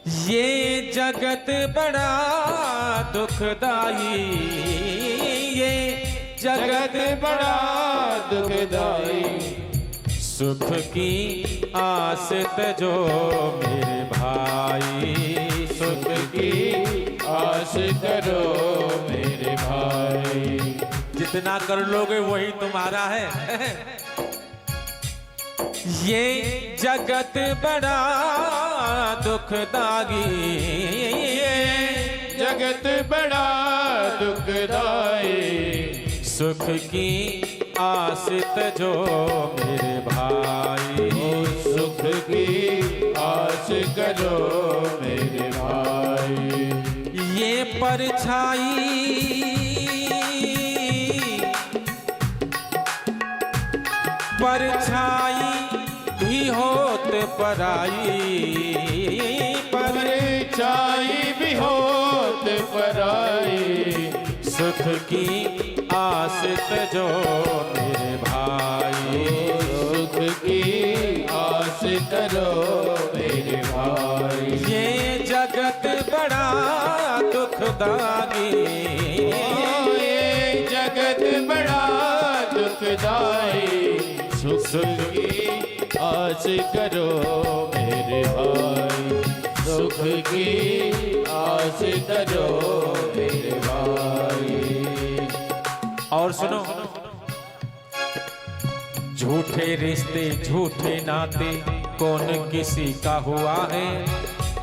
ये जगत बड़ा दुखदाई, ये जगत बड़ा दुखदाई। सुख की आस तजो मेरे भाई, सुख की आस करो मेरे भाई। जितना कर लोगे वही तुम्हारा है। ये जगत बड़ा दुखदाई, जगत बड़ा दुखदाई। सुख की आस तजो मेरे भाई, सुख की आस करो मेरे भाई। ये परछाई परछाई भी होत पराई, परछाई भी होत पराई। सुख की आस तजो मेरे भाई, सुख की आस करो मेरे भाई। ये जगत बड़ा दुखदाई, ये जगत बड़ा दुखदाई। सुख की आस करो मेरे भाई, सुख की आस करो मेरे भाई। और सुनो, झूठे रिश्ते झूठे नाते कौन किसी का हुआ है।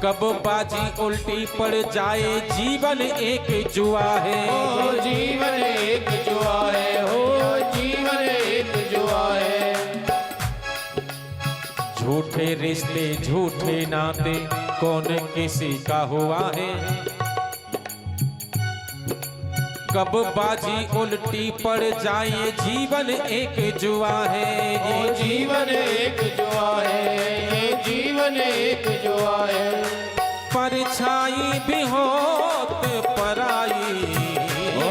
कब बाजी उल्टी पड़ जाए जीवन एक जुआ है। ओ जीवन एक जुआ है, हो जीवन एक जुआ है। झूठे रिश्ते झूठे नाते कौन किसी का हुआ है। कब बाजी उल्टी पड़ जाए जीवन एक जुआ है। ये जीवन एक जुआ है, ये जीवन एक जुआ है। परछाई भी होत पराई, ओ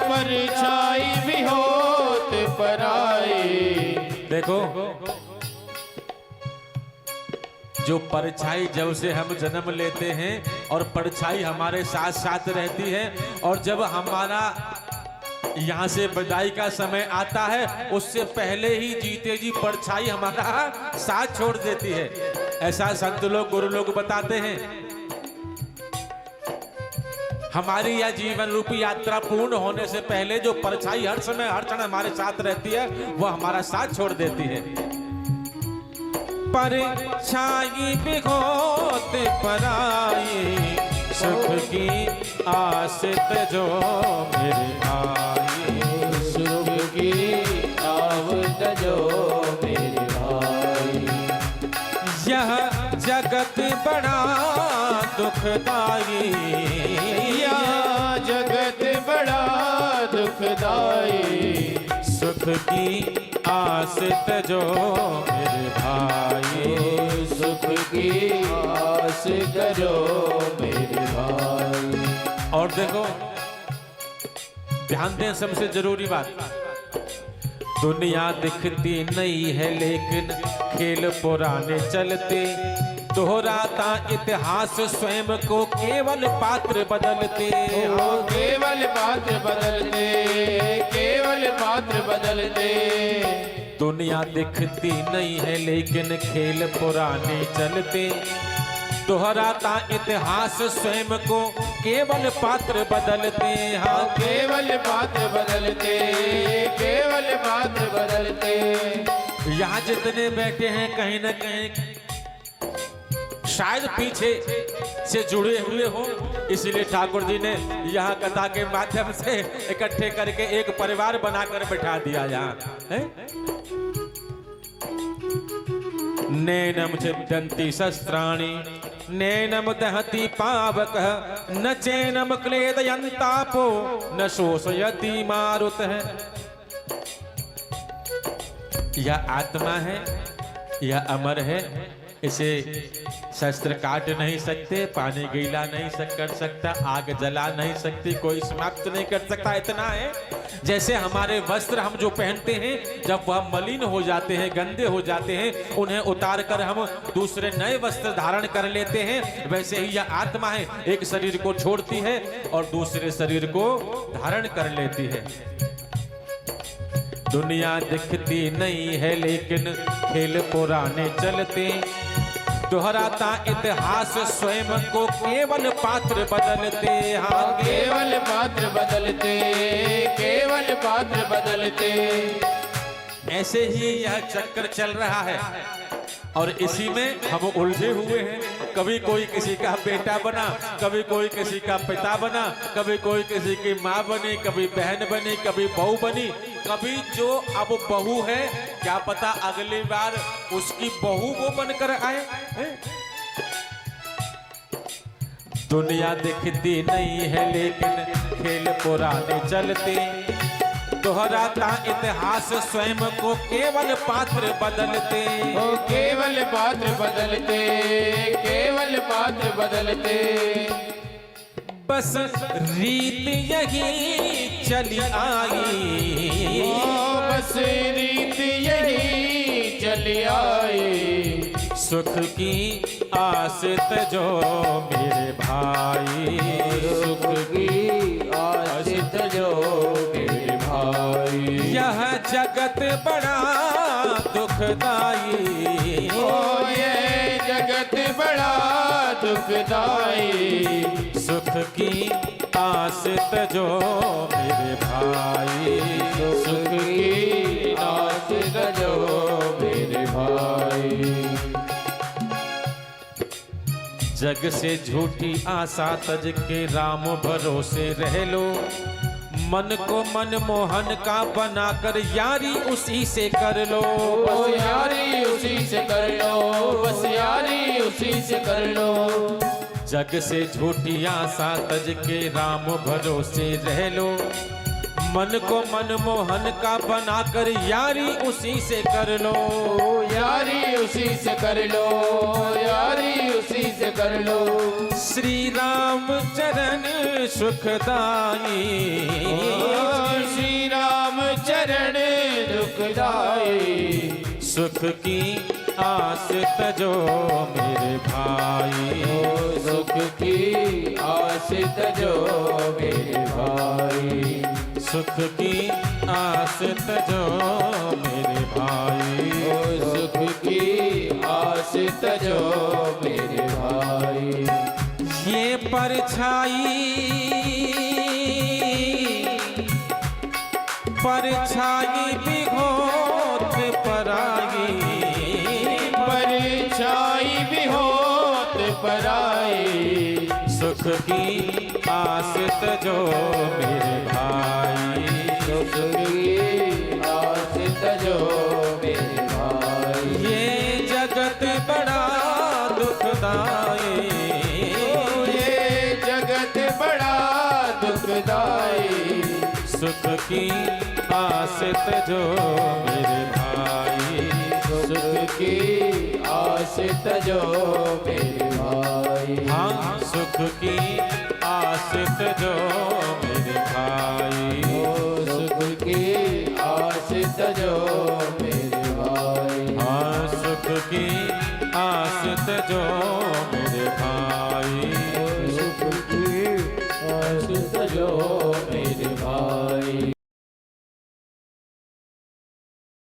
परछाई भी होत पराई। देखो जो परछाई जब से हम जन्म लेते हैं और परछाई हमारे साथ साथ रहती है, और जब हमारा यहाँ से विदाई का समय आता है उससे पहले ही जीते जी परछाई हमारा साथ छोड़ देती है। ऐसा संत लोग गुरु लोग बताते हैं। हमारी यह जीवन रूपी यात्रा पूर्ण होने से पहले जो परछाई हर समय हर क्षण हमारे साथ रहती है वह हमारा साथ छोड़ देती है। परछाई भी होत पराई, सुख की आस तजो मेरे भाई, सुख की आस तजो मेरे भाई। यह जगत बड़ा दुखदाई, यह जगत बड़ा दुखदाई। सुख की आस तजो मेरे भाई, सुख की आस करो मेरे भाई। और देखो ध्यान दें सबसे जरूरी बात, दुनिया दिखती नहीं है लेकिन खेल पुराने चलते। दोहराता इतिहास स्वयं को केवल पात्र बदलते। ओ केवल पात्र बदलते, केवल पात्र बदलते। दुनिया दिखती नहीं है लेकिन खेल पुराने चलते। दोहराता इतिहास स्वयं को केवल पात्र बदलते। हाँ केवल पात्र बदलते, केवल पात्र बदलते। यहाँ जितने बैठे हैं कहीं न कहीं शायद पीछे से जुड़े हुए हो, इसलिए ठाकुर जी ने यहाँ कथा के माध्यम से इकट्ठे करके एक परिवार बनाकर बैठा दिया यहाँ है। नैनम छिद्यन्ति शस्त्राणि नैनम दहति पावकः न चैनम क्लेदयन्तापो न शोषयति मारुतः। यह आत्मा है, यह अमर है, इसे शस्त्र काट नहीं सकते, पानी गीला नहीं कर सकता, आग जला नहीं सकती, कोई समाप्त नहीं कर सकता। इतना है जैसे हमारे वस्त्र हम जो पहनते हैं जब वह मलिन हो जाते हैं, गंदे हो जाते हैं, उन्हें उतार कर हम दूसरे नए वस्त्र धारण कर लेते हैं, वैसे ही यह आत्मा है, एक शरीर को छोड़ती है और दूसरे शरीर को धारण कर लेती है। दुनिया दिखती नहीं है लेकिन खेल पुराने चलते, दोहराता इतिहास स्वयं को केवल पात्र बदलते। हाँ, केवल पात्र बदलते, केवल पात्र बदलते। ऐसे ही यह चक्कर चल रहा है और इसी में हम उलझे हुए हैं। कभी कोई किसी का बेटा बना, कभी कोई किसी का पिता बना, कभी कोई किसी की माँ बनी, कभी बहन बनी, कभी बहू बनी, कभी जो अब बहू है क्या पता अगली बार उसकी बहू वो बनकर आए। दुनिया दिखती नहीं है लेकिन खेल पुराने चलते, दोहराता इतिहास स्वयं को केवल पात्र बदलते। ओ केवल पात्र बदलते, केवल पात्र बदलते। बस रीत यही चली आई, ओ बस रीत यही चली आई, सुख की आस तजो मेरे भाई, सुख की आस तजो मेरे भाई। यह जगत बड़ा दुखदाई, ओ ये जगत बड़ा दुखदाई, सुख की आस तजो मेरे भाई, सुख की आस तजो मेरे भाई। जग से झूठी आशा तज के राम भरोसे रह लो, मन को मनमोहन का बनाकर यारी उसी से कर लो। बस यारी उसी से कर लो, बस यारी उसी से कर लो। जग से झूठी आशा तज के राम भरोसे रह लो, मन को मनमोहन का बनाकर यारी उसी से कर लो। यारी उसी से कर लो, यारी उसी से कर लो। श्री राम चरण सुखदाई, श्री राम चरण दुखदाई, सुख की आस तजो मेरे भाई, सुख की आस तजो मेरे भाई, सुख की आस तजो मेरे भाई, सुख की आस तजो मेरे भाई। ये परछाई परछाई भी होत पराई, परछाई भी होत पराई, सुख की आस तजो मेरे भाई, सुख की आस तजो मेरे भाई। ये जगत बड़ा दुखदाई, ये जगत बड़ा दुखदाई, सुख की आस तजो मेरे भाई, सुख की आस तजो मेरे भाई। हाँ, सुख की आस तजो मेरे भाई, सुख की